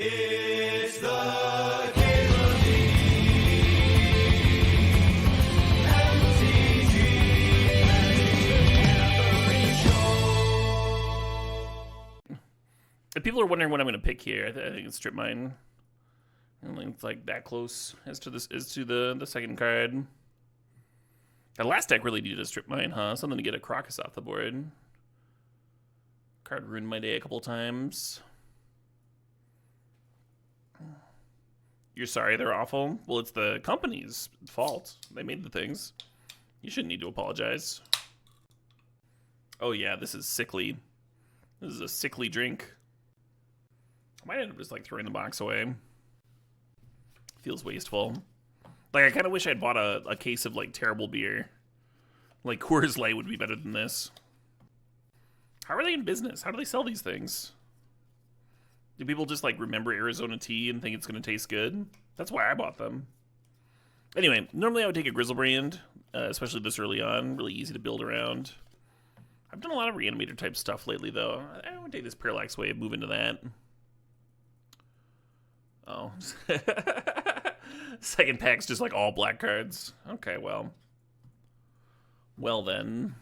It's the Caitlin If people are wondering what I'm going to pick here, I think it's Strip Mine. I don't think it's like that close as to the second card. That last deck really needed a Strip Mine, huh? Something to get a Crocus off the board. Card ruined my day a couple times. You're sorry they're awful? Well, it's the company's fault. They made the things. You shouldn't need to apologize. Oh yeah, this is sickly. This is a sickly drink. I might end up just like throwing the box away. Feels wasteful. Like, I kind of wish I'd bought a case of like terrible beer. Like Coors Light would be better than this. How are they in business? How do they sell these things? Do people just like remember Arizona tea and think it's going to taste good? That's why I bought them. Anyway, normally I would take a Grizzlebrand, especially this early on. Really easy to build around. I've done a lot of Reanimator type stuff lately, though. I would take this Parallax Wave, move into that. Oh. Second pack's just like all black cards. Okay, well. Well then.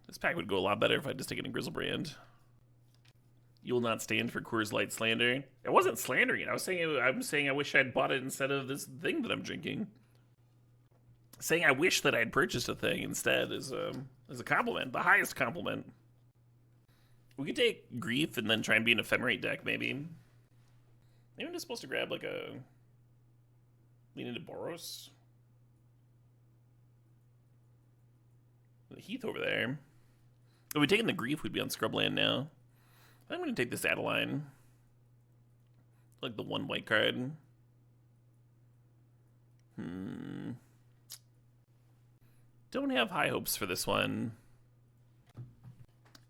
This pack would go a lot better if I'd just taken a Grizzlebrand. You will not stand for Coors Light slander. It wasn't slandering it. I'm saying I wish I'd bought it instead of this thing that I'm drinking. Saying I wish that I'd purchased a thing instead is a compliment. The highest compliment. We could take Grief and then try and be an Ephemerate deck, maybe. Maybe I'm just supposed to grab like a... lean into Boros. The Heath over there. If we'd taken the Grief, we'd be on Scrubland now. I'm going to take this Adeline. Like the one white card. Don't have high hopes for this one.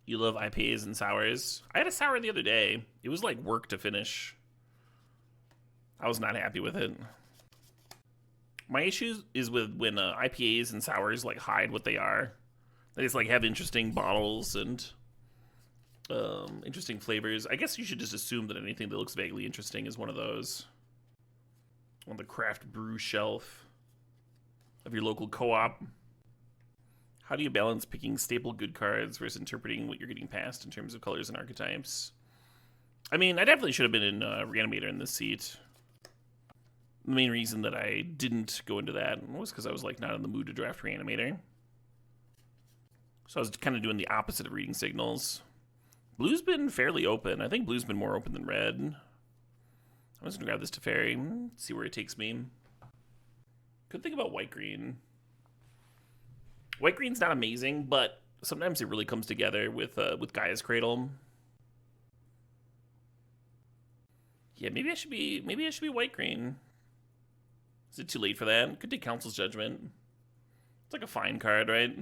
You love IPAs and sours. I had a sour the other day. It was like work to finish. I was not happy with it. My issue is with when IPAs and sours like hide what they are. They just like have interesting bottles and interesting flavors. I guess you should just assume that anything that looks vaguely interesting is one of those. On the craft brew shelf of your local co-op. How do you balance picking staple good cards versus interpreting what you're getting past in terms of colors and archetypes? I mean, I definitely should have been in Reanimator in this seat. The main reason that I didn't go into that was because I was like not in the mood to draft Reanimator. So I was kind of doing the opposite of reading signals. Blue's been fairly open. I think blue's been more open than red. I'm just going to grab this Teferi, see where it takes me. Good thing about white-green. White-green's not amazing, but sometimes it really comes together with Gaia's Cradle. Yeah, maybe I should be white-green. Is it too late for that? Could take Council's Judgment. It's like a fine card, right?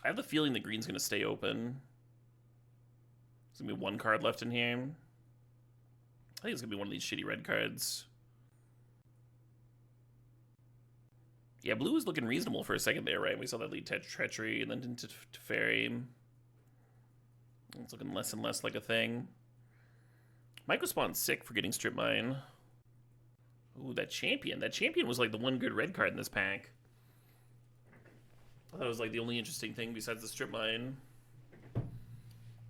I have the feeling that green's going to stay open. There's going to be one card left in here. I think it's going to be one of these shitty red cards. Yeah, blue was looking reasonable for a second there, right? We saw that lead Treachery and then into Teferi. It's looking less and less like a thing. Microspawn's sick for getting Strip Mine. Ooh, that Champion. That Champion was like the one good red card in this pack. I thought it was like the only interesting thing besides the Strip Mine.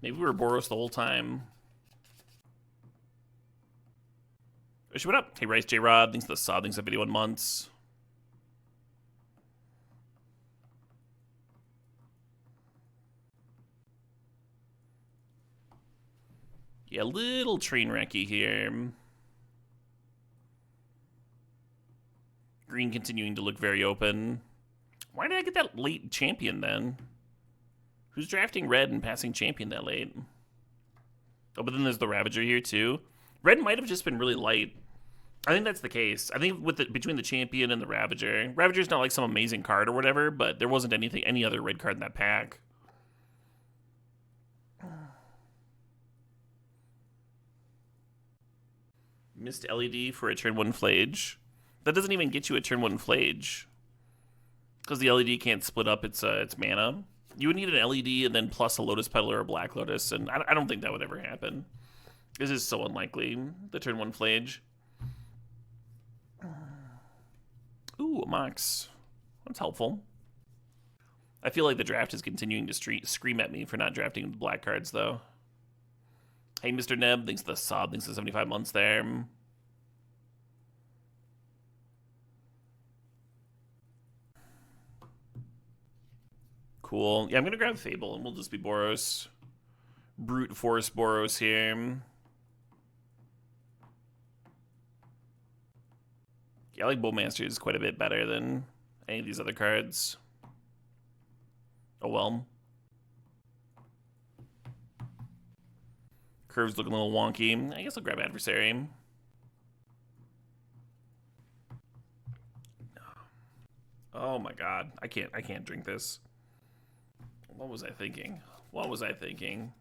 Maybe we were Boros the whole time. Wish what up? Hey, Rice J Rod. Thanks for the sub. Thanks for 81 months. Yeah, a little train wrecky here. Green continuing to look very open. Why did I get that late Champion then? Who's drafting red and passing Champion that late? Oh, but then there's the Ravager here too. Red might have just been really light. I think that's the case. I think with between the Champion and the Ravager. Ravager's not like some amazing card or whatever, but there wasn't any other red card in that pack. Missed LED for a turn 1 Flage. That doesn't even get you a turn 1 Flage. Because the LED can't split up its mana. You would need an LED and then plus a Lotus Petal or a Black Lotus, and I don't think that would ever happen. This is so unlikely. The turn 1 Flage. Ooh, a Mox. That's helpful. I feel like the draft is continuing to scream at me for not drafting the black cards, though. Hey, Mr. Neb, thanks to the sub, thanks to the 75 months there. Cool. Yeah, I'm gonna grab Fable, and we'll just be Boros. Brute Force Boros here. Yeah, I like Bowmasters quite a bit better than any of these other cards. Oh well. Curve's looking a little wonky. I guess I'll grab Adversary. Oh my god. I can't drink this. What was I thinking? What was I thinking?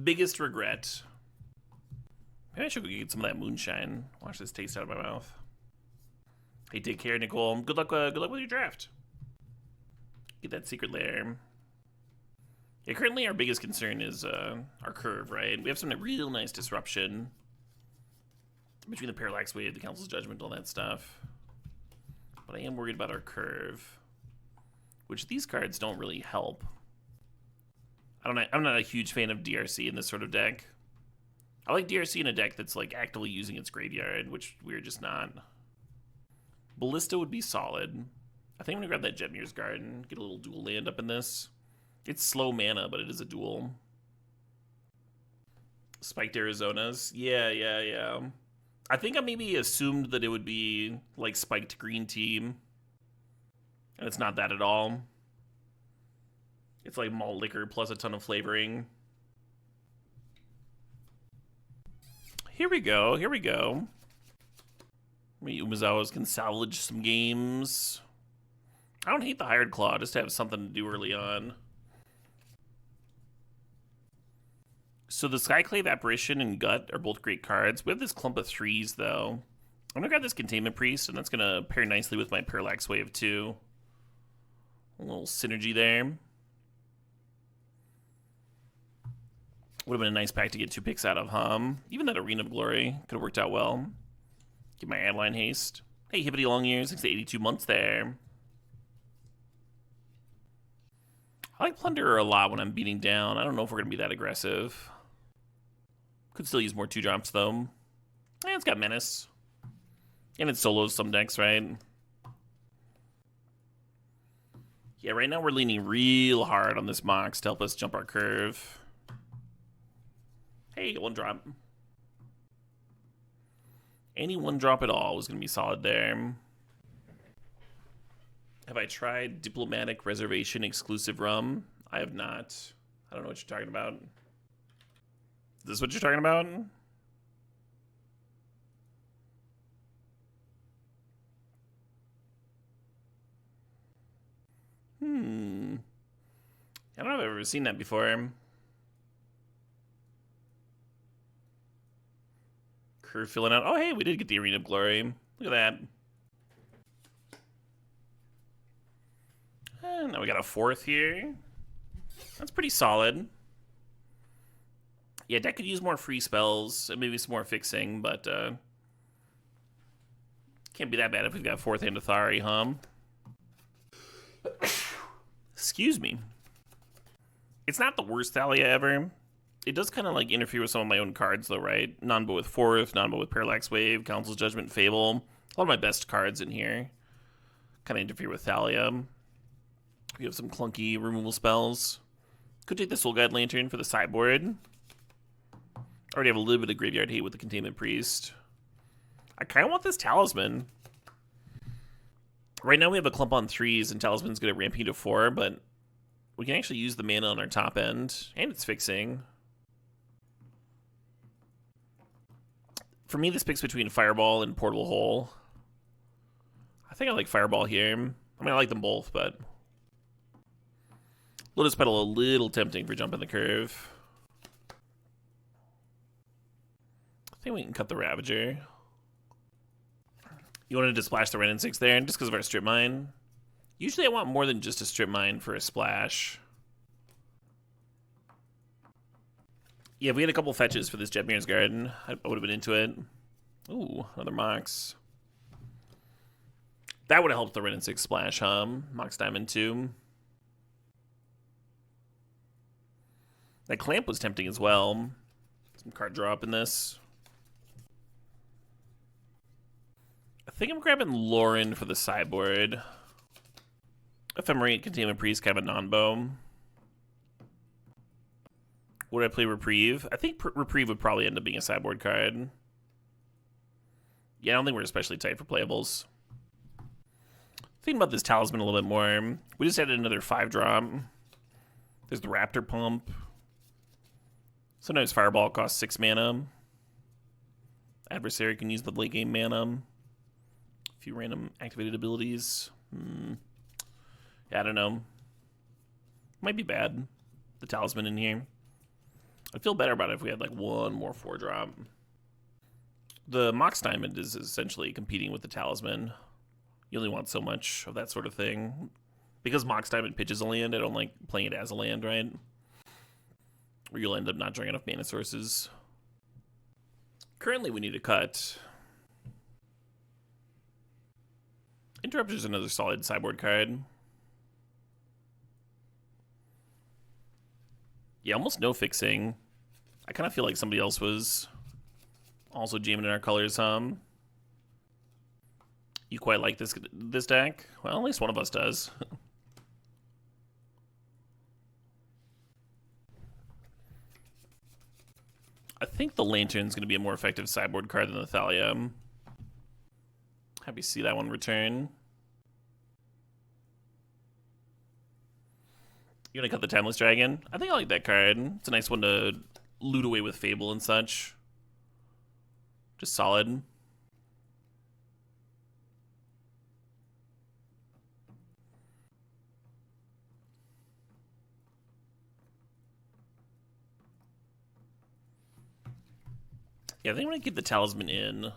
Biggest regret. Maybe I should go get some of that moonshine. Watch this taste out of my mouth. Hey, take care, Nicole. Good luck with your draft. Get that secret lair. Yeah, currently our biggest concern is our curve, right? We have some real nice disruption between the Parallax Wave, the Council's Judgment, all that stuff. But I am worried about our curve, which these cards don't really help. I'm not a huge fan of DRC in this sort of deck. I like DRC in a deck that's like actively using its graveyard, which we're just not. Ballista would be solid. I think I'm gonna grab that Jetmir's Garden, get a little dual land up in this. It's slow mana, but it is a dual. Spiked Arizonas. Yeah. I think I maybe assumed that it would be like spiked green team. And it's not that at all. It's like malt liquor plus a ton of flavoring. Here we go. Maybe Umezawas can salvage some games. I don't hate the Hired Claw, just to have something to do early on. So the Skyclave Apparition and Gut are both great cards. We have this clump of 3s, though. I'm gonna grab this Containment Priest, and that's gonna pair nicely with my Parallax Wave, too. A little synergy there. Would have been a nice pack to get 2 picks out of, huh? Even that Arena of Glory could have worked out well. Get my Adeline Haste. Hey, Hippity Long Ears, thanks to 82 months there. I like Plunderer a lot when I'm beating down. I don't know if we're going to be that aggressive. Could still use more 2-drops, though. And it's got Menace. And it solos some decks, right? Yeah, right now we're leaning real hard on this Mox to help us jump our curve. Hey, 1-drop. Any 1-drop at all is going to be solid there. Have I tried Diplomatic Reservation exclusive rum? I have not. I don't know what you're talking about. Is this what you're talking about? I don't know if I've ever seen that before. Curve filling out. Oh, hey, we did get the Arena of Glory. Look at that. And now we got a 4th here. That's pretty solid. Yeah, deck could use more free spells and maybe some more fixing, but can't be that bad if we've got 4th and Athari, huh? Excuse me. It's not the worst Thalia ever. It does kind of like interfere with some of my own cards, though, right? Nanbo with 4th, Nanbo with Parallax Wave, Council's Judgment, Fable. A lot of my best cards in here kind of interfere with Thalia. We have some clunky removal spells. Could take the Soul Guide Lantern for the sideboard. Already have a little bit of graveyard hate with the Containment Priest. I kind of want this Talisman. Right now we have a clump on 3s, and Talisman's going to ramp you to 4, but we can actually use the mana on our top end, and it's fixing. For me, this picks between Fireball and Portable Hole. I think I like Fireball here. I mean, I like them both, but Lotus Petal a little tempting for jumping the curve. I think we can cut the Ravager. You wanted to splash the Ren and 6 there, just because of our Strip Mine? Usually I want more than just a Strip Mine for a splash. Yeah, if we had a couple fetches for this Jetmir's Garden, I would have been into it. Ooh, another Mox. That would have helped the Red and 6 splash, huh? Mox Diamond 2. That Clamp was tempting as well. Some card draw up in this. I think I'm grabbing Lauren for the sideboard. Ephemerate, Containment Priest, kind of a non-bow. Would I play Reprieve? I think Reprieve would probably end up being a sideboard card. Yeah, I don't think we're especially tight for playables. Thinking about this Talisman a little bit more. We just added another 5-drop. There's the Raptor Pump. Sometimes Fireball costs 6 mana. Adversary can use the late game mana. A few random activated abilities. Yeah, I don't know. Might be bad. The Talisman in here. I'd feel better about it if we had like one more 4-drop. The Mox Diamond is essentially competing with the Talisman. You only want so much of that sort of thing. Because Mox Diamond pitches a land, I don't like playing it as a land, right? Or you'll end up not drawing enough mana sources. Currently, we need a cut. Interrupter is another solid sideboard card. Yeah, almost no fixing. I kind of feel like somebody else was also jamming in our colors, You quite like this deck? Well, at least one of us does. I think the Lantern's going to be a more effective sideboard card than the Thalia. Happy to see that one return. You want to cut the Timeless Dragon? I think I like that card. It's a nice one to loot away with Fable and such. Just solid. Yeah, I think I'm going to keep the Talisman in.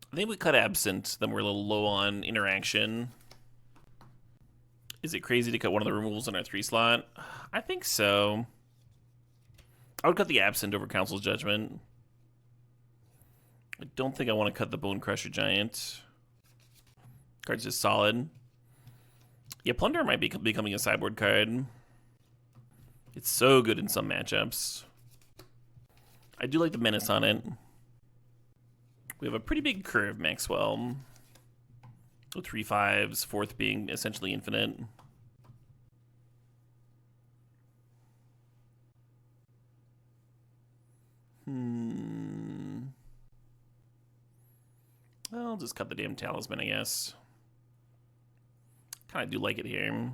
I think we cut Absent, then we're a little low on interaction. Is it crazy to cut one of the removals in our 3 slot? I think so. I would cut the Absent over Council's Judgment. I don't think I want to cut the Bone Crusher Giant. Card's just solid. Yeah, Plunder might be becoming a sideboard card. It's so good in some matchups. I do like the Menace on it. We have a pretty big curve, Maxwell. With 3 5s, 4th being essentially infinite. I'll just cut the damn Talisman, I guess. Kind of do like it here.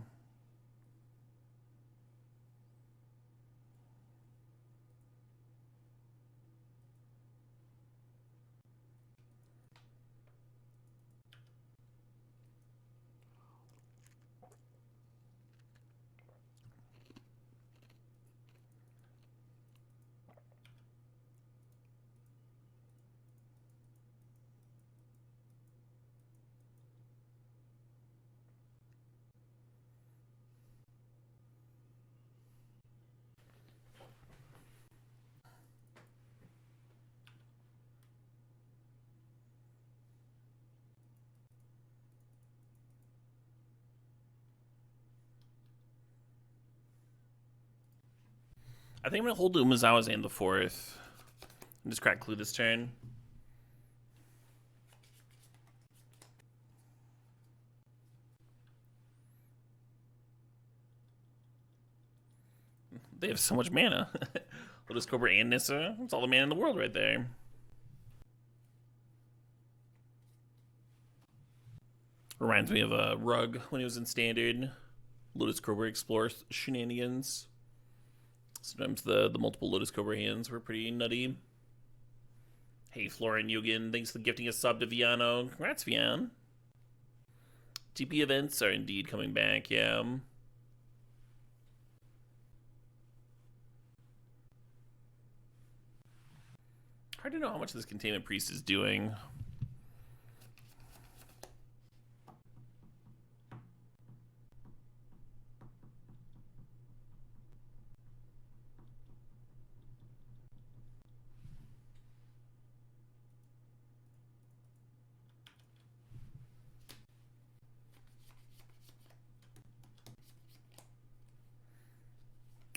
I think I'm going to hold Umezawa's and the 4th. And just crack Clue this turn. They have so much mana. Lotus Cobra and Nissa. That's all the mana in the world right there. Reminds me of a Rug when he was in Standard. Lotus Cobra explores shenanigans. Sometimes the multiple Lotus Cobra hands were pretty nutty. Hey, Florin Yugen, thanks for gifting a sub to Viano. Congrats, Vian. TP events are indeed coming back, yeah. Hard to know how much this Containment Priest is doing.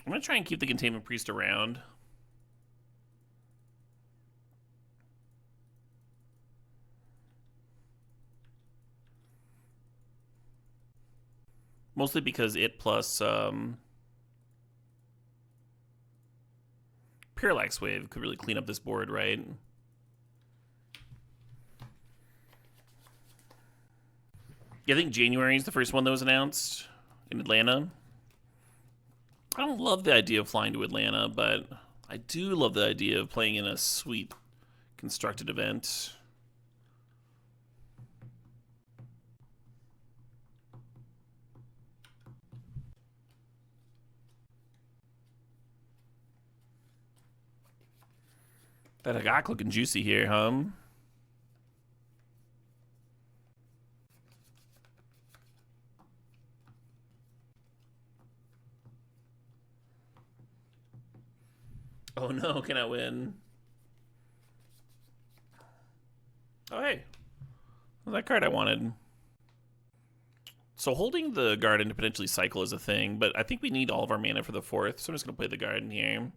I'm going to try and keep the Containment Priest around. Mostly because it plus Parallax Wave could really clean up this board, right? Yeah, I think January is the first one that was announced in Atlanta. I don't love the idea of flying to Atlanta, but I do love the idea of playing in a sweet constructed event. That Agak looking juicy here, huh? Oh no, can I win? Oh hey, that card I wanted. So holding the garden to potentially cycle is a thing, but I think we need all of our mana for the 4th, so I'm just going to play the garden here.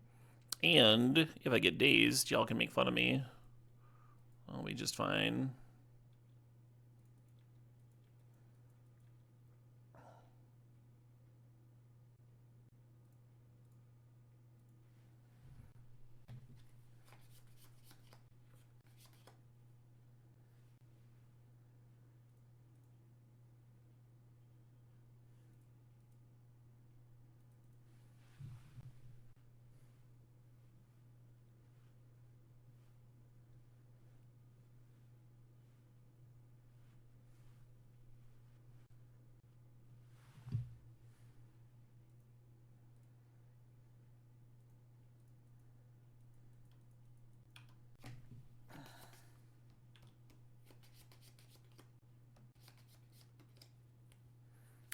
And if I get dazed, y'all can make fun of me. I'll be just fine.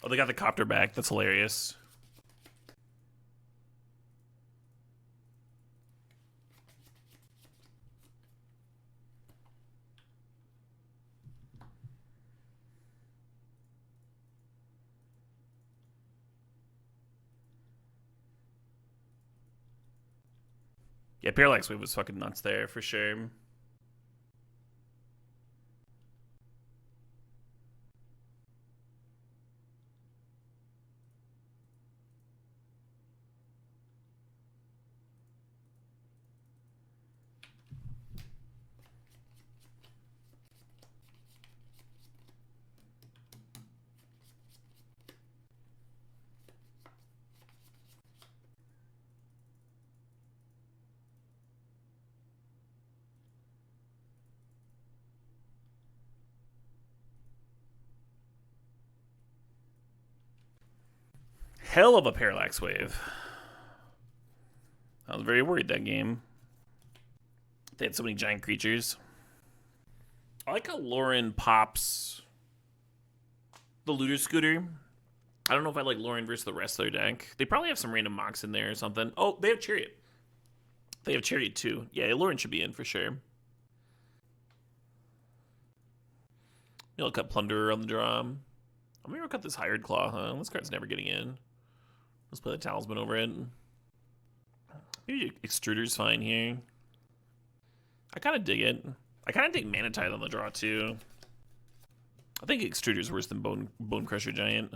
Oh, they got the copter back. That's hilarious. Yeah, Parallax Wave was fucking nuts there for sure. Hell of a Parallax Wave. I was very worried that game. They had so many giant creatures. I like how Lauren pops the Looter Scooter. I don't know if I like Lauren versus the rest of their deck. They probably have some random mocks in there or something. Oh, they have Chariot. They have Chariot too. Yeah, Lauren should be in for sure. You'll cut Plunderer on the draw. I'm gonna cut this Hired Claw, huh? This card's never getting in. Let's play the Talisman over it. Maybe Extruder's fine here. I kind of dig it. I kind of dig Mana Tithe on the draw too. I think Extruder's worse than Bone Crusher Giant.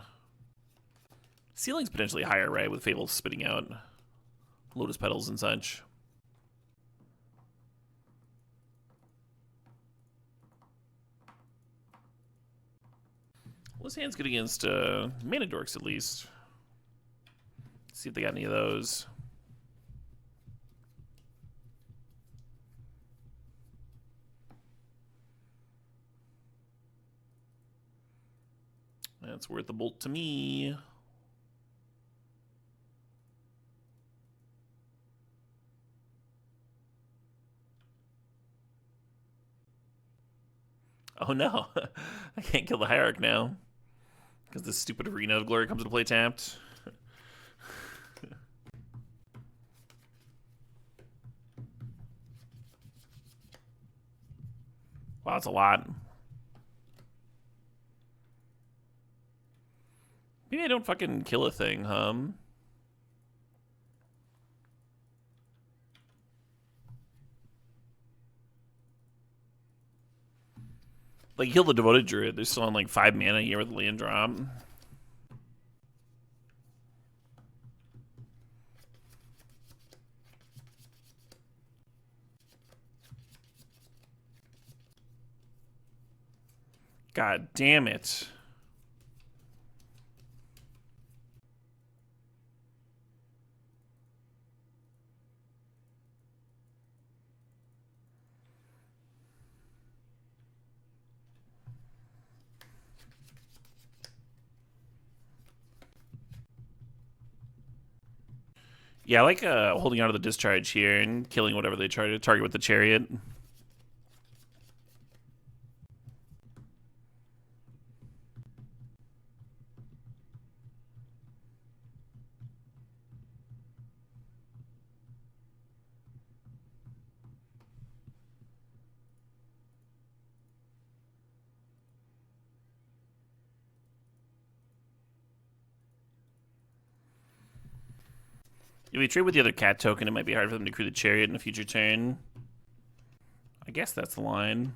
Ceiling's potentially higher, right? With Fable spitting out Lotus Petals and such. Well, this hand's good against Mana Dorks at least. See if they got any of those. That's worth a bolt to me. Oh no, I can't kill the Hierarch now because this stupid Arena of Glory comes into play tapped. Wow, that's a lot. Maybe I don't fucking kill a thing, Like, kill the Devoted Druid. They're still on like 5 mana here with land drop. God damn it. Yeah, I like holding on to the discharge here and killing whatever they try to target with the chariot. If we trade with the other cat token, it might be hard for them to crew the chariot in a future turn. I guess that's the line.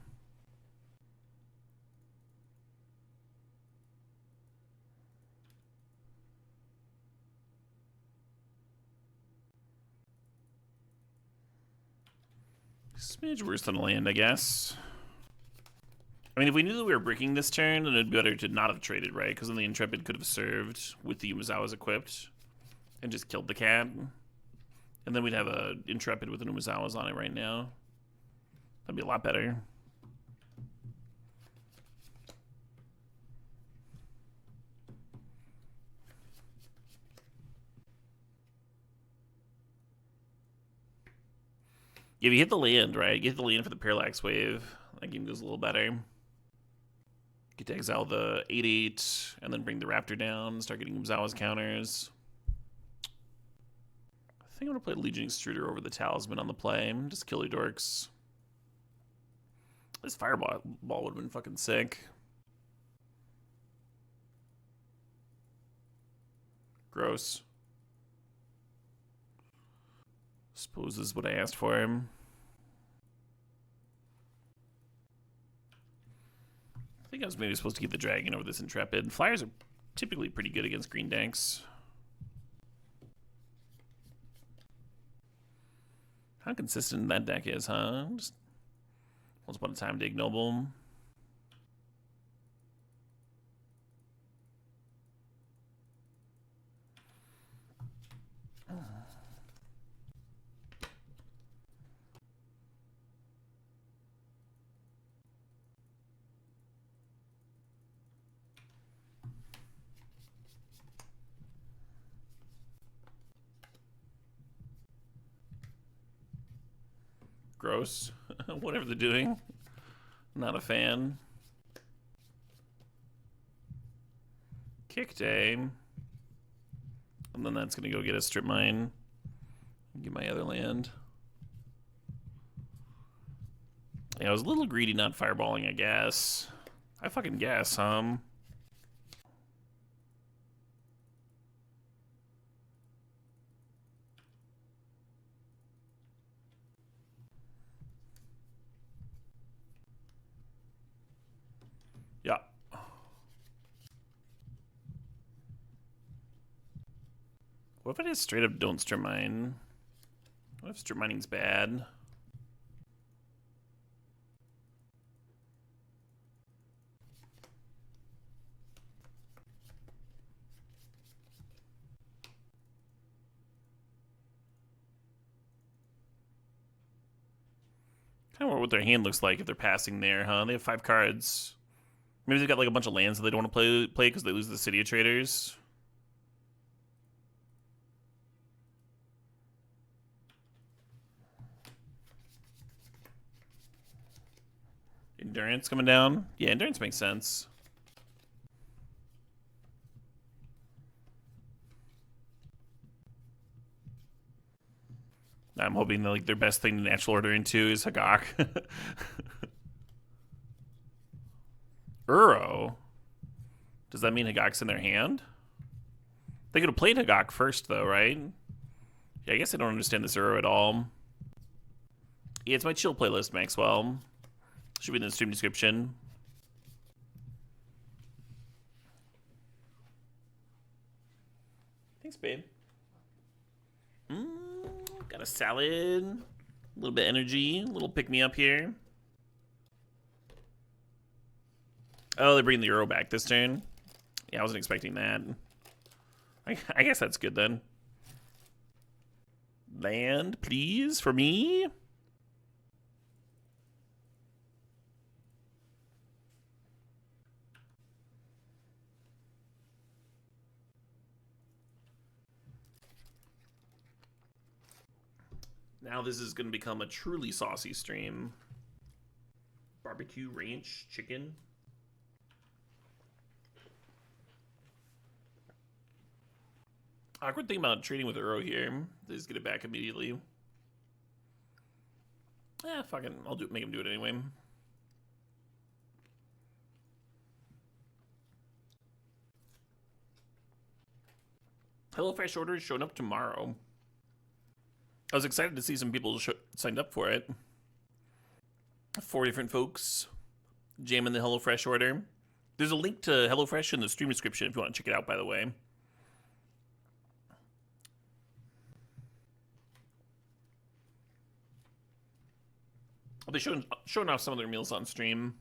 Smidge worse than land, I guess. I mean, if we knew that we were breaking this turn, then it'd be better to not have traded, right? Because then the Intrepid could have served with the Umezawas equipped and just killed the cat. And then we'd have a Intrepid with an Umezawas on it right now. That'd be a lot better. If you hit the land, right? You hit the land for the Parallax Wave. That game goes a little better. Get to exile the 8/8 and then bring the Raptor down, start getting Umezawa's counters. I think I'm going to play Legion Extruder over the Talisman on the play. Just kill your dorks. This Fireball would have been fucking sick. Gross. Suppose this is what I asked for him. I think I was maybe supposed to keep the Dragon over this Intrepid. Flyers are typically pretty good against green decks. How consistent that deck is, huh? Just once upon a time to ignoble. Gross. Whatever they're doing. Not a fan. Kick day. And then that's going to go get a strip mine. Get my other land. Yeah, I was a little greedy not fireballing, I guess. I fucking guess, Yeah. What if I just straight up don't strip mine? What if strip mining's bad? Kind of wonder what their hand looks like if they're passing there, huh? They have 5 cards. Maybe they've got like a bunch of lands that they don't want to play because they lose the City of Traders. Endurance coming down. Yeah, endurance makes sense. I'm hoping that like their best thing to natural order into is Hagak. Uro. Does that mean Hagak's in their hand? They could have played Hagak first, though, right? Yeah, I guess I don't understand this Uro at all. Yeah, it's my chill playlist, Maxwell. Should be in the stream description. Thanks, babe. Got a salad. A little bit of energy. A little pick-me-up here. Oh, they're bringing the Euro back this turn. Yeah, I wasn't expecting that. I guess that's good then. Land, please, for me. Now this is going to become a truly saucy stream. Barbecue, ranch, chicken. Awkward thing about trading with Euro here. They just get it back immediately. Eh, fucking, I'll make him do it anyway. HelloFresh order is showing up tomorrow. I was excited to see some people signed up for it. 4 different folks jamming the HelloFresh order. There's a link to HelloFresh in the stream description if you want to check it out, by the way. I'll be showing off some of their meals on stream.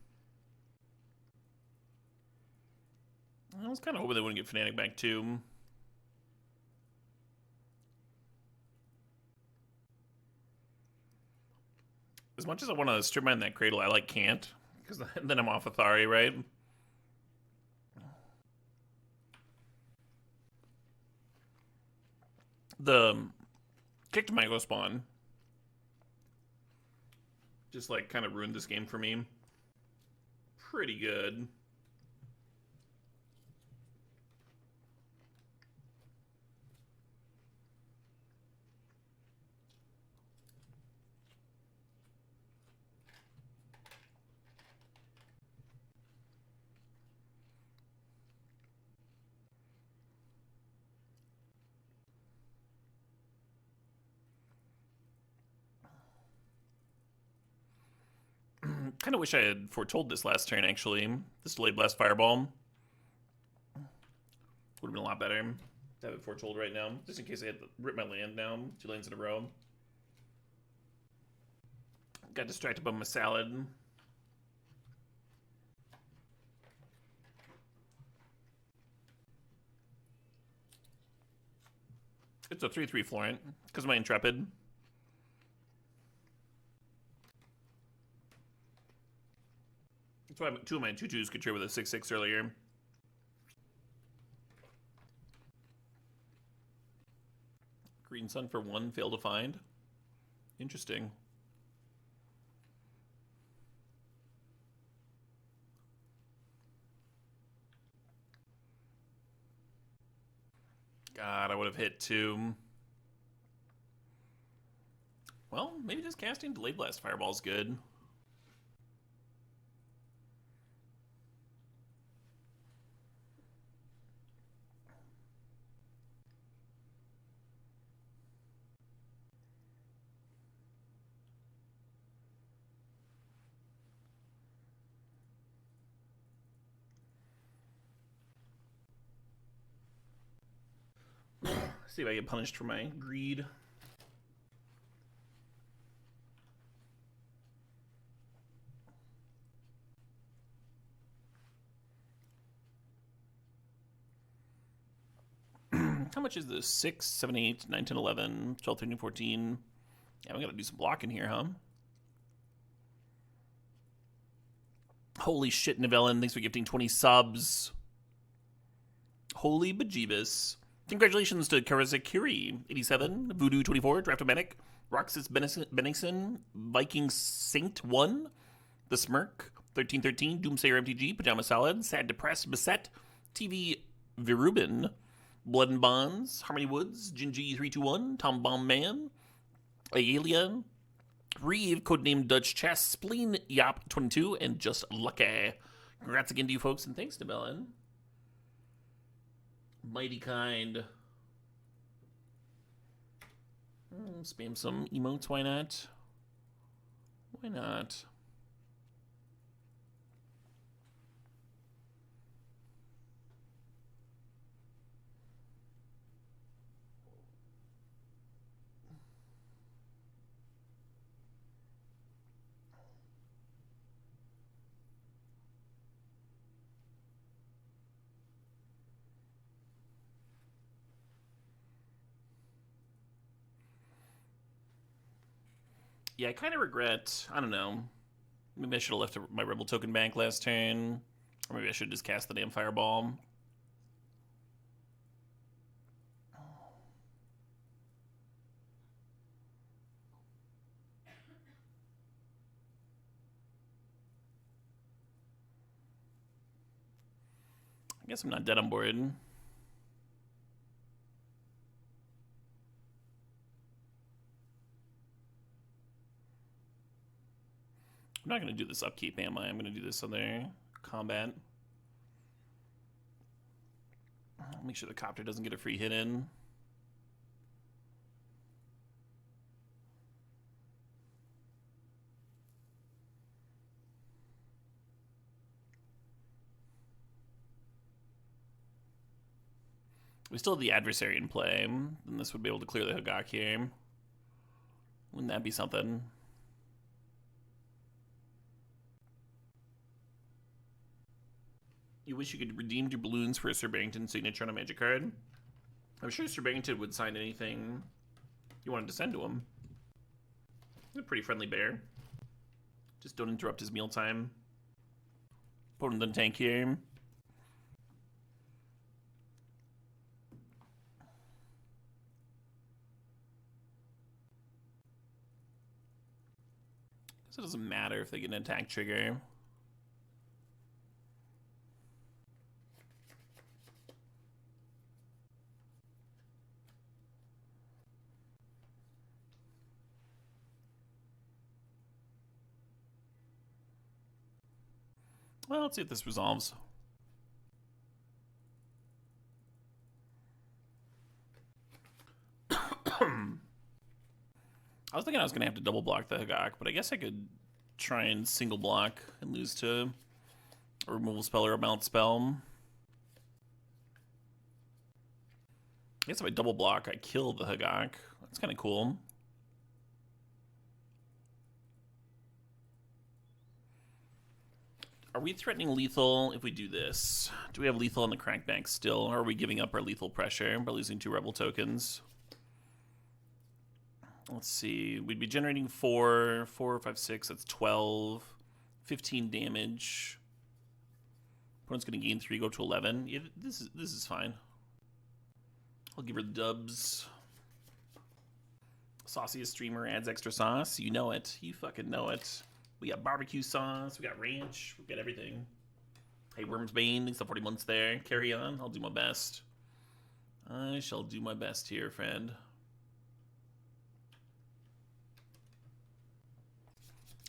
I was kind of hoping they wouldn't get Fnatic back too. As much as I want to strip mine that cradle, I can't. Because then I'm off Athari, right? The kicked Mango spawn just kind of ruined this game for me. Pretty good. Kind of wish I had foretold this last turn, actually. This delayed blast fireball would have been a lot better to have it foretold right now, just in case I had to rip my land now. 2 lanes in a row. Got distracted by my salad. It's a 3/3 Florent because of my Intrepid. That's why 2 of my 2/2s could trade with a 6/6 earlier. Green Sun for 1, failed to find. Interesting. God, I would have hit 2. Well, maybe just casting Delayed Blast Fireball is good. See if I get punished for my greed. How much is this? 6, 7, 8, 9, 10, 11, 12, 13, 14. Yeah, we gotta do some blocking here, huh? Holy shit, Novellin. Thanks for gifting 20 subs. Holy bejeebus. Congratulations to Karazakiri, 87, Voodoo 24, Draftomatic, Roxas Benningson, Viking Saint 1, The Smirk, 1313, Doomsayer MTG, Pajama Salad, Sad Depressed, Beset, TV Virubin, Blood and Bonds, Harmony Woods, Gingy 321, Tom Bomb Man, Aelia, Reeve, codenamed Dutch Chess, Spleen Yop 22, and Just Lucky. Congrats again to you folks, and thanks to Bellin. Mighty kind. Spam some emotes, why not? Why not? Yeah, I kind of regret, I don't know, maybe I should have left my Rebel token bank last turn, or maybe I should have just cast the damn Fireball. I guess I'm not dead on board. I'm not going to do this upkeep, am I? I'm going to do this other combat. Make sure the copter doesn't get a free hit in. We still have the adversary in play, and this would be able to clear the Hagak here. Wouldn't that be something? You wish you could redeem your balloons for a Sir Barrington signature on a Magic card? I'm sure Sir Barrington would sign anything you wanted to send to him. He's a pretty friendly bear. Just don't interrupt his mealtime. Put him in the tank here. Guess it doesn't matter if they get an attack trigger. Well, let's see if this resolves. I was thinking I was going to have to double block the Hagak, but I guess I could try and single block and lose to a removal spell or a mount spell. I guess if I double block, I kill the Hagak. That's kind of cool. Are we threatening lethal if we do this? Do we have lethal on the crackback still? Or are we giving up our lethal pressure by losing 2 rebel tokens? Let's see. We'd be generating 4, 5, 6. That's 12. 15 damage. Opponent's going to gain 3, go to 11. Yeah, this is fine. I'll give her the dubs. Sauciest streamer adds extra sauce. You know it. You fucking know it. We got barbecue sauce, we got ranch, we got everything. Hey, Wormsbane, thanks for 40 months there. Carry on, I'll do my best. I shall do my best here, friend.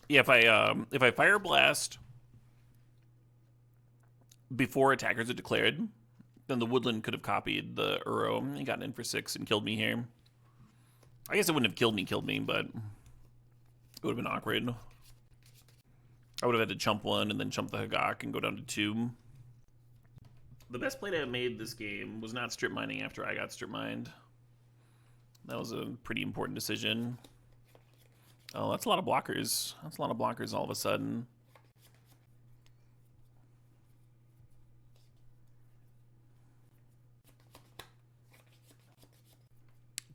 Yeah, if I Fire Blast before attackers are declared, then the Woodland could have copied the Uro and gotten in for 6 and killed me here. I guess it wouldn't have killed me, but it would have been awkward. I would have had to chump 1 and then chump the Hagak and go down to 2. The best play I made this game was not strip mining after I got strip mined. That was a pretty important decision. Oh, that's a lot of blockers. That's a lot of blockers all of a sudden.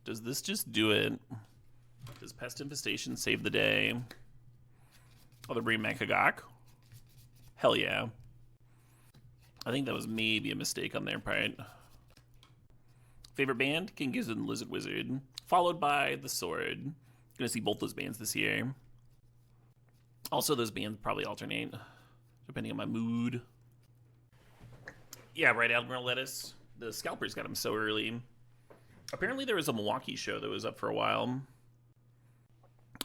Does this just do it? Does Pest Infestation save the day? Oh, they're bringing back Hagak? Hell yeah. I think that was maybe a mistake on their part. Favorite band? King Gizzard and Lizard Wizard. Followed by The Sword. Gonna see both those bands this year. Also, those bands probably alternate. depending on my mood. Yeah, right, Admiral Lettuce. The scalpers got him so early. Apparently there was a Milwaukee show that was up for a while.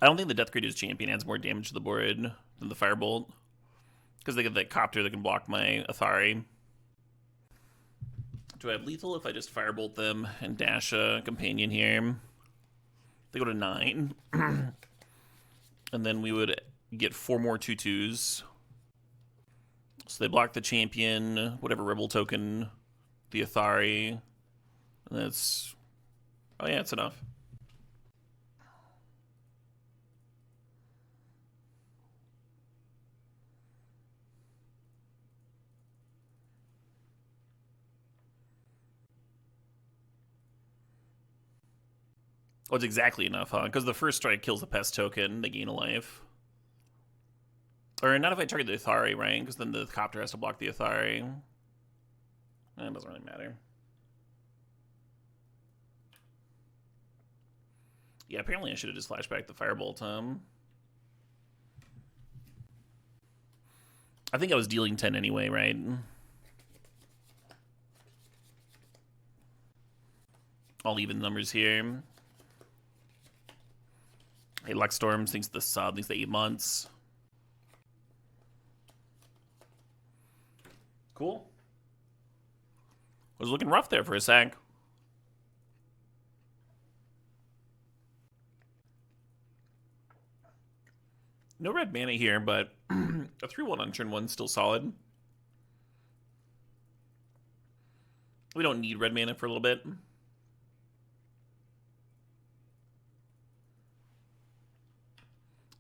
I don't think the Death Creature's champion adds more damage to the board than the Firebolt. Because they get that Copter that can block my Athari. Do I have lethal if I just Firebolt them and dash a companion here? They go to 9. And then we would get 4 more 2/2s. So they block the champion, whatever Rebel token, the Athari. And that's... Oh yeah, it's enough. Oh, it's exactly enough, huh? Because the first strike kills the pest token, they gain a life. Or not if I target the Athari, right? Because then the Copter has to block the Athari. It doesn't really matter. Yeah, apparently I should have just flashed back the Firebolt. I think I was dealing 10 anyway, right? I'll even numbers here. Hey, Luckstorm thinks the sub, thinks the 8 months. Cool. Was looking rough there for a sec. No red mana here, but a 3/1 on turn 1 is still solid. We don't need red mana for a little bit.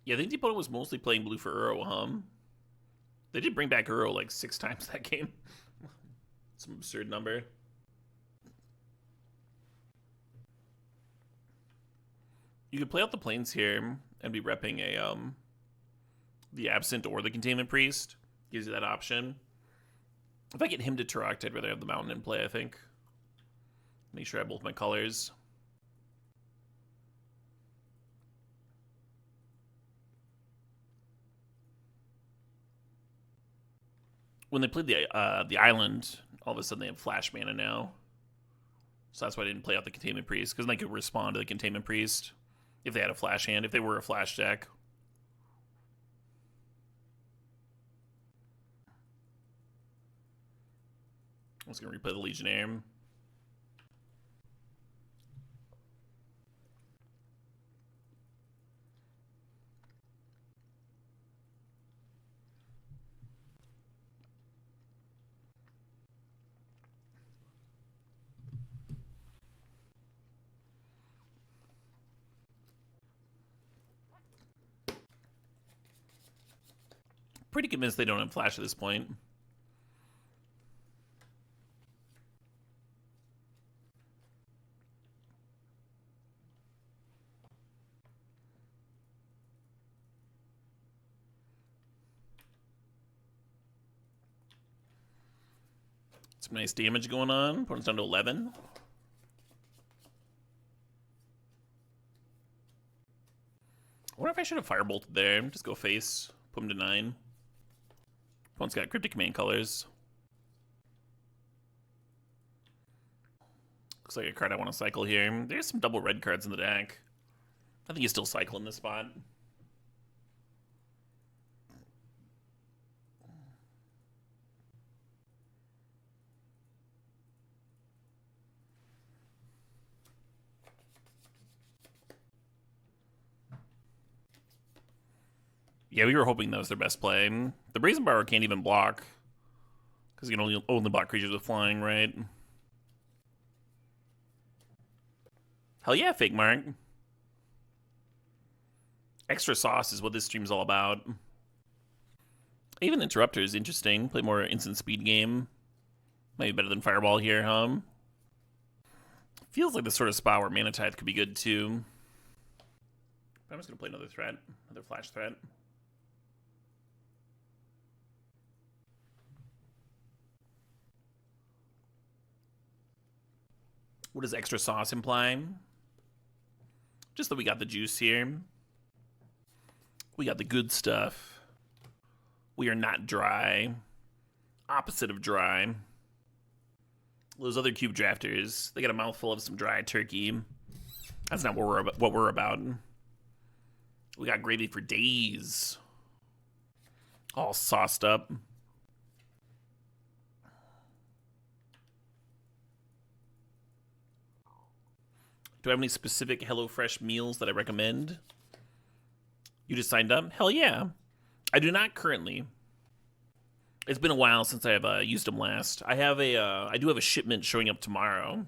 Yeah, I think the opponent was mostly playing blue for Uro, huh? They did bring back Uro like 6 times that game. Some absurd number. You could play out the planes here and be repping a the Absent or the Containment Priest. Gives you that option. If I get him to Teract, I'd rather have the Mountain in play, I think. Make sure I have both my colors. When they played the island, all of a sudden they have flash mana now. So that's why I didn't play out the Containment Priest, because then they could respond to the Containment Priest if they had a flash hand, if they were a flash deck. I'm just going to replay the Legionnaire. Pretty convinced they don't have flash at this point. Some nice damage going on. Opponent's down to 11. I wonder if I should have Firebolted there. Just go face. Put him to 9. Opponent's got Cryptic Command colors. Looks like a card I want to cycle here. There's some double red cards in the deck. I think you still cycle in this spot. Yeah, we were hoping that was their best play. The Brazen Borrower can't even block. Because you can only block creatures with flying, right? Hell yeah, Fake Mark. Extra sauce is what this stream's all about. Even Interrupter is interesting. Play more instant speed game. Maybe better than Fireball here, huh? Feels like the sort of spot where Mana Tithe could be good too. I'm just going to play another threat. Another flash threat. What does extra sauce imply? Just that we got the juice here. We got the good stuff. We are not dry. Opposite of dry. Those other cube drafters, they got a mouthful of some dry turkey. That's not what we're about. We got gravy for days. All sauced up. Do I have any specific HelloFresh meals that I recommend? You just signed up? Hell yeah. I do not currently. It's been a while since I have used them last. I do have a shipment showing up tomorrow.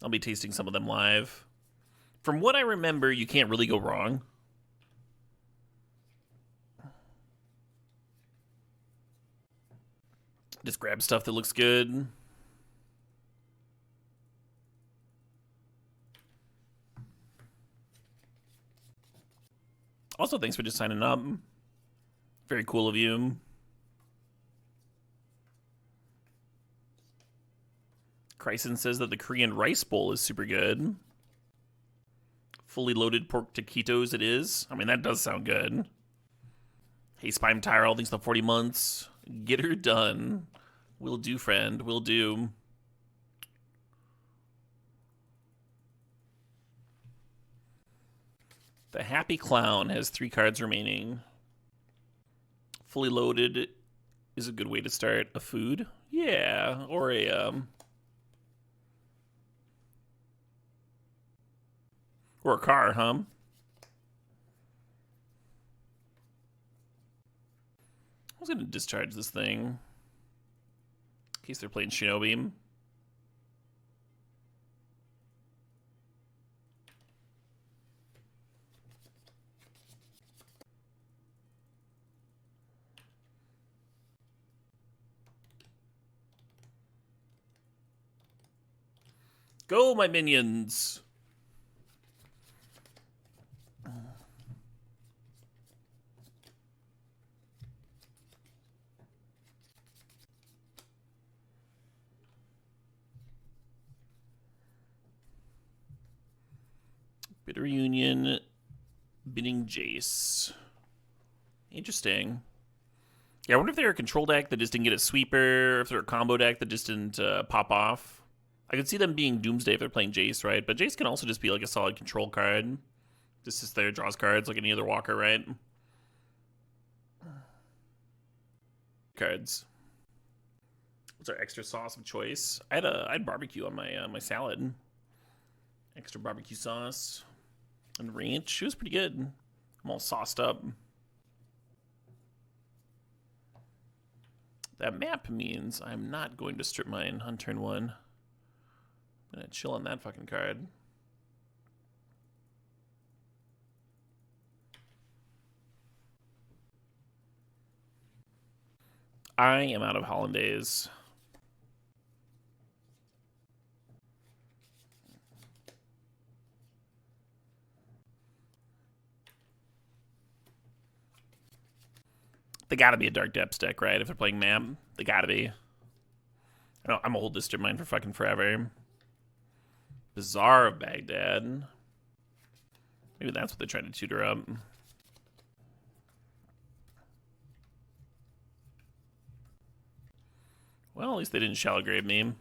I'll be tasting some of them live. From what I remember, you can't really go wrong. Just grab stuff that looks good. Also, thanks for just signing up. Very cool of you. Chryson says that the Korean rice bowl is super good. Fully loaded pork taquitos it is. I mean, that does sound good. Hey, Spime Tyrell, thanks for the 40 months. Get her done. Will do, friend. Will do. The Happy Clown has 3 cards remaining. Fully loaded is a good way to start a food. Yeah, or a or a car, huh? I was gonna discharge this thing in case they're playing Shinobi. Go, my minions! Bitter Union, Binning Jace. Interesting. Yeah, I wonder if they're a control deck that just didn't get a sweeper, or if they're a combo deck that just didn't pop off. I could see them being Doomsday if they're playing Jace, right? But Jace can also just be like a solid control card. Just sits there, draws cards like any other walker, right? Cards. What's our extra sauce of choice? I had barbecue on my my salad. Extra barbecue sauce and ranch. It was pretty good. I'm all sauced up. That map means I'm not going to strip mine on turn 1. I'm gonna chill on that fucking card. I am out of hollandaise. They gotta be a Dark Depths deck, right? If they're playing map, they gotta be. I know, I'm gonna hold this strip mine for fucking forever. Bazaar of Baghdad. Maybe that's what they're trying to tutor up. Well, at least they didn't shallow grave me.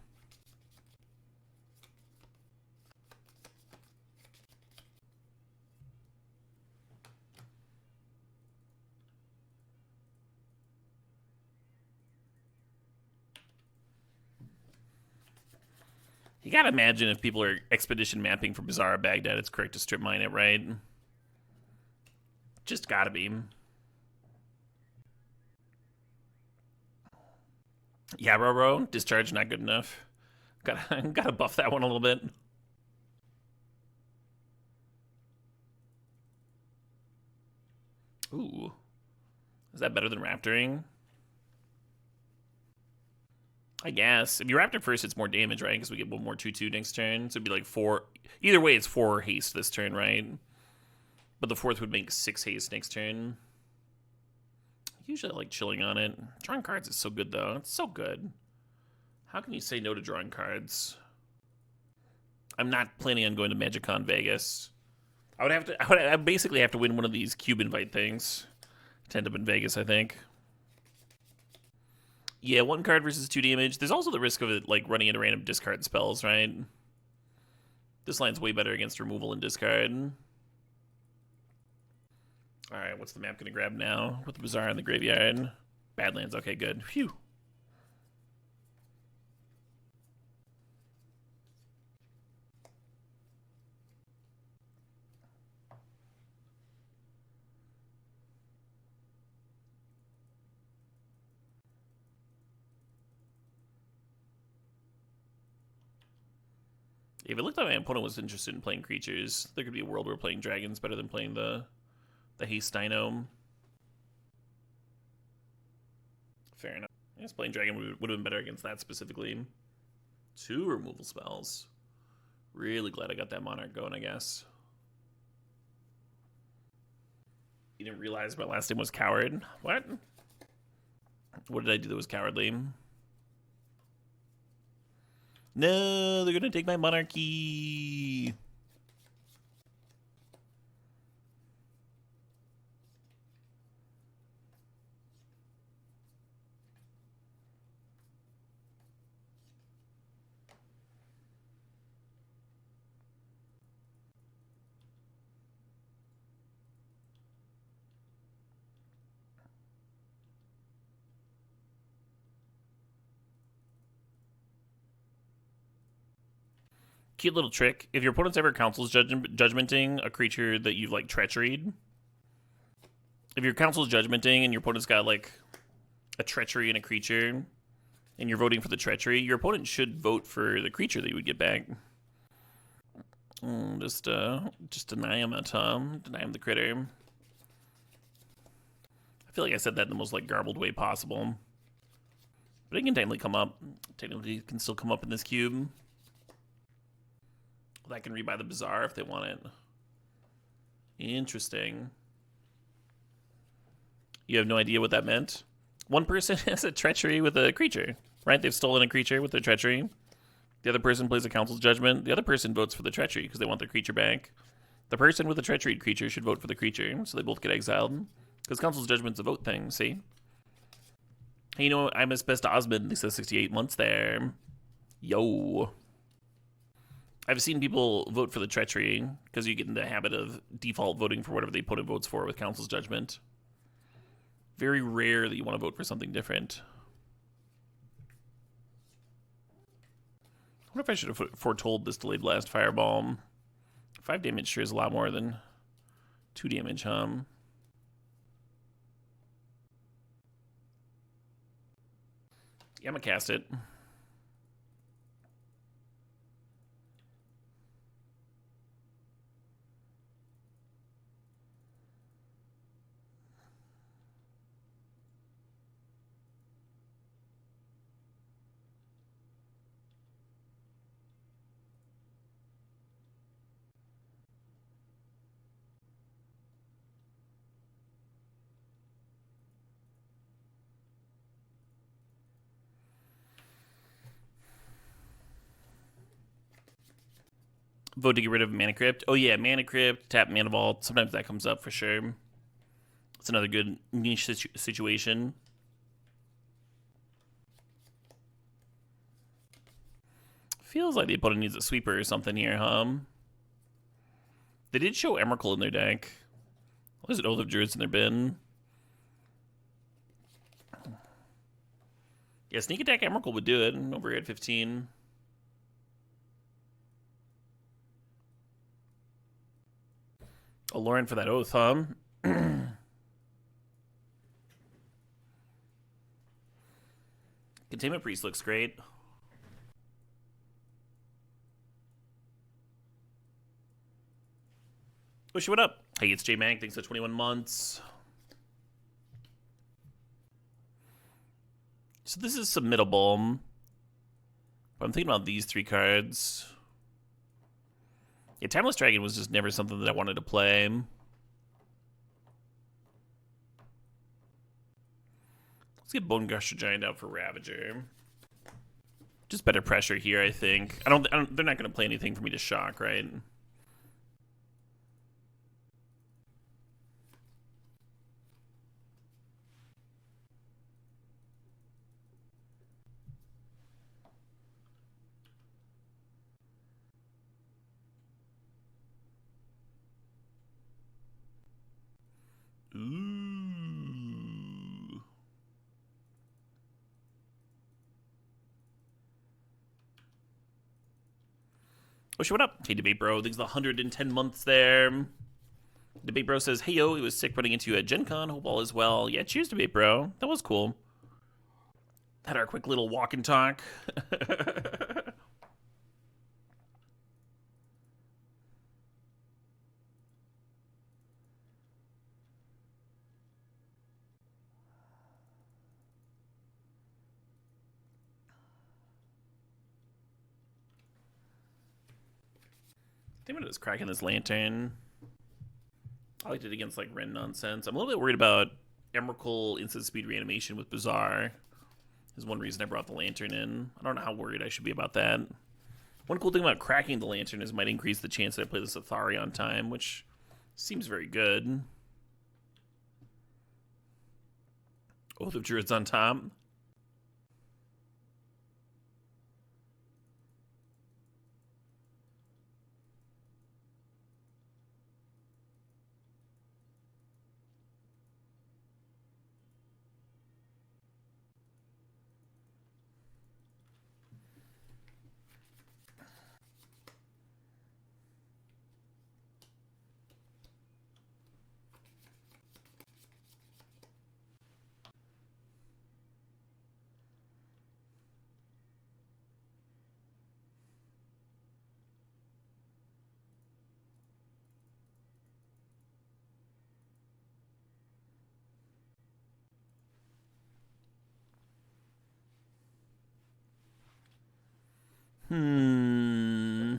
You gotta imagine if people are expedition mapping for Bazaar of Baghdad, it's correct to strip mine it, right? Just gotta be. Yeah, bro. Discharge not good enough. Gotta buff that one a little bit. Ooh. Is that better than Raptoring? I guess. If you Raptor first, it's more damage, right? Because we get one more 2/2 next turn. So it'd be like 4. Either way, it's 4 haste this turn, right? But the 4th would make 6 haste next turn. Usually I like chilling on it. Drawing cards is so good, though. It's so good. How can you say no to drawing cards? I'm not planning on going to MagicCon Vegas. I would basically have to win one of these cube invite things to end up in Vegas, I think. Yeah, 1 card versus 2 damage. There's also the risk of it, like, running into random discard spells, right? This line's way better against removal and discard. Alright, what's the map gonna grab now? With the Bazaar in the graveyard. Badlands, okay, good. Phew. If it looked like my opponent was interested in playing creatures, there could be a world where playing dragons better than playing the haste dino. Fair enough. I guess playing dragon would have been better against that specifically. 2 removal spells. Really glad I got that monarch going, I guess. You didn't realize my last name was Coward? What? What did I do that was cowardly? No, they're gonna take my monarchy. Cute little trick. If your opponent's ever council's judgmenting a creature that you've, like, treacheried, if your council's judgmenting and your opponent's got, like, a treachery and a creature, and you're voting for the treachery, your opponent should vote for the creature that you would get back. Just deny him it, Tom. Deny him the critter. I feel like I said that in the most, like, garbled way possible. But it can technically come up. Technically, it can still come up in this cube. That can rebuy the Bazaar if they want it. Interesting. You have no idea what that meant? One person has a treachery with a creature, right? They've stolen a creature with their treachery. The other person plays a council's judgment. The other person votes for the treachery because they want their creature back. The person with the treachery creature should vote for the creature, so they both get exiled. Because council's judgment's a vote thing, see? Hey, you know what? I miss Best Osmond. They said 68 months there. Yo. I've seen people vote for the treachery because you get in the habit of default voting for whatever the opponent votes for with council's judgment. Very rare that you want to vote for something different. I wonder if I should have foretold this delayed blast fireball. 5 damage sure is a lot more than 2 damage, huh? Yeah, I'm gonna cast it. Vote to get rid of Mana Crypt. Oh yeah, Mana Crypt, tap Mana Vault. Sometimes that comes up for sure. It's another good niche situation. Feels like the opponent needs a sweeper or something here, huh? They did show Emrakul in their deck. What is it, Oath of Druids in their bin? Yeah, sneak attack Emrakul would do it over at 15. Oh, Lauren for that oath, huh? Containment Priest looks great. Wish you what up? Hey, it's J Mag. Thanks for 21 months. So this is submittable. But I'm thinking about these 3 cards. Yeah, Timeless Dragon was just never something that I wanted to play. Let's get Bone Crusher Giant out for Ravager. Just better pressure here, I think. They're not going to play anything for me to shock, right? Oh, shit, what up? Hey, Debate Bro. Thanks for the 110 months there. Debate Bro says, hey, yo, it was sick running into a Gen Con. Hope all is well. Yeah, cheers, Debate Bro. That was cool. Had our quick little walk and talk. I think I'm just cracking this lantern. I liked it against like Ren nonsense. I'm a little bit worried about Emrakul instant speed reanimation with Bazaar. Is one reason I brought the lantern in. I don't know how worried I should be about that. One cool thing about cracking the lantern is it might increase the chance that I play this Athari on time, which seems very good. Oath of Druids on top. Hmm.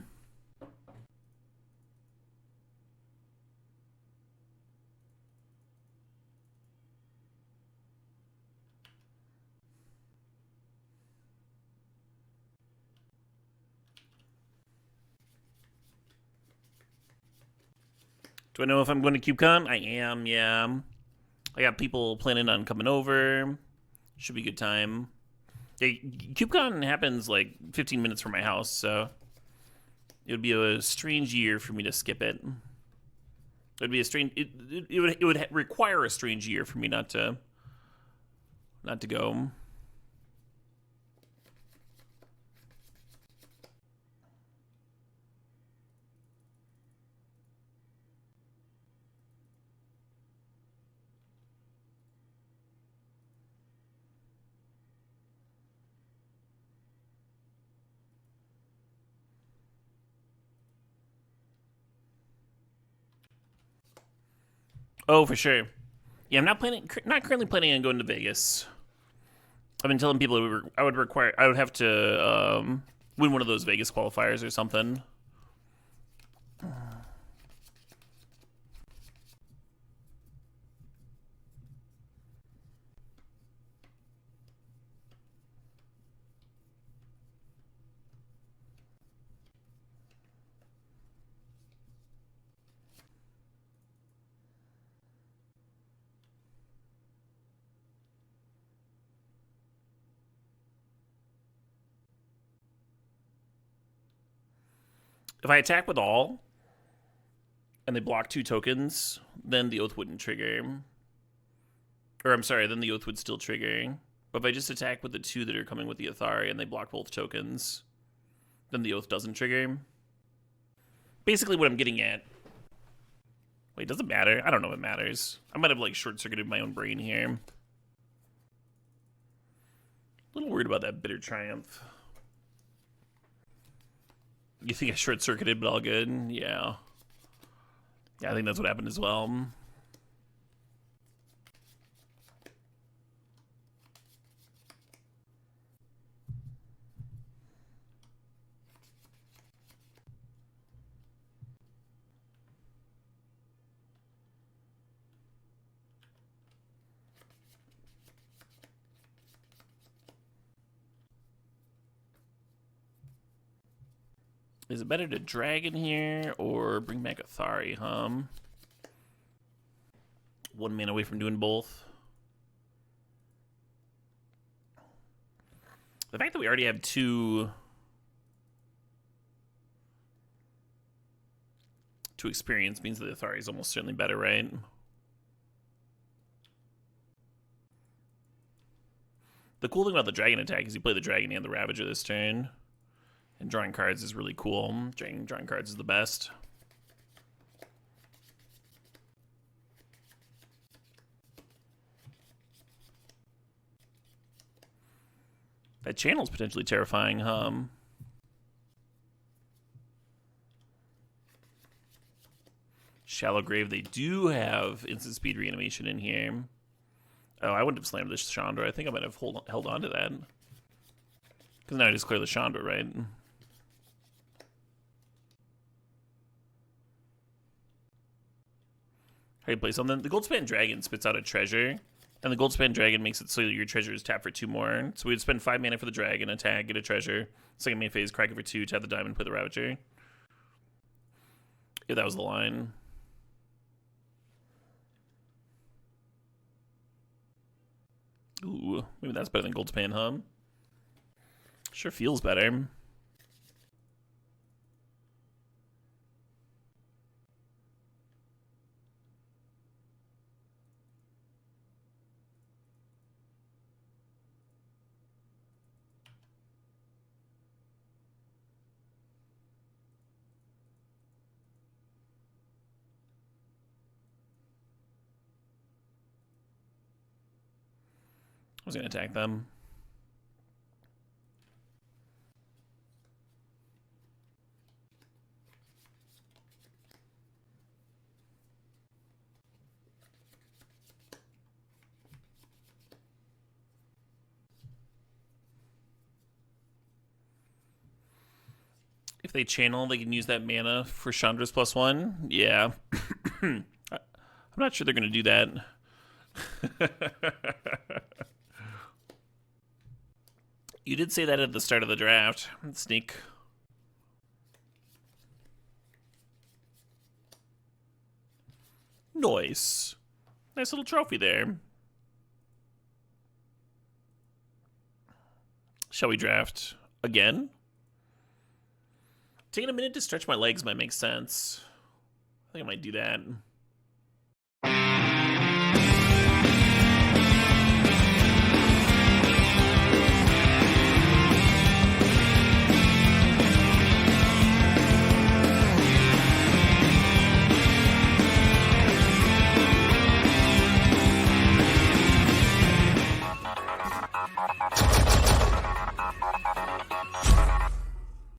Do I know if I'm going to KubeCon? I am, yeah. I got people planning on coming over. Should be a good time. Yeah, KubeCon happens like 15 minutes from my house, so it would be a strange year for me to skip it. It would be a strange. It would require a strange year for me not to go. Oh, for sure. Yeah, I'm not currently planning on going to Vegas. I've been telling people I would have to win one of those Vegas qualifiers or something. If I attack with all, and they block 2 tokens, then the Oath wouldn't trigger. Or I'm sorry, then the Oath would still trigger. But if I just attack with the 2 that are coming with the Athari and they block both tokens, then the Oath doesn't trigger. Basically what I'm getting at. Wait, does it matter? I don't know if it matters. I might have like short-circuited my own brain here. A little worried about that Bitter Triumph. You think I short-circuited, but all good? Yeah. Yeah, I think that's what happened as well. Is it better to drag in here or bring back Athari, huh? 1 mana away from doing both. The fact that we already have 2 experience means that the Athari is almost certainly better, right? The cool thing about the dragon attack is you play the dragon and the Ravager this turn. And drawing cards is really cool. Drawing cards is the best. That channel's potentially terrifying, Shallow Grave, they do have instant speed reanimation in here. Oh, I wouldn't have slammed this Chandra. I think I might have held on to that. Because now I just clear the Chandra, right? How do you play something? The Goldspan Dragon spits out a treasure. And the Goldspan Dragon makes it so your treasure is tapped for 2 more. So we would spend 5 mana for the dragon, attack, get a treasure. Second main phase, crack it for 2, tap the diamond, play the Ravager. Yeah, that was the line. Ooh, maybe that's better than Goldspan, huh? Sure feels better. I was going to attack them. If they channel, they can use that mana for Chandra's +1. Yeah. I'm not sure they're going to do that. You did say that at the start of the draft. Sneak. Nice. Nice little trophy there. Shall we draft again? Taking a minute to stretch my legs might make sense. I think I might do that.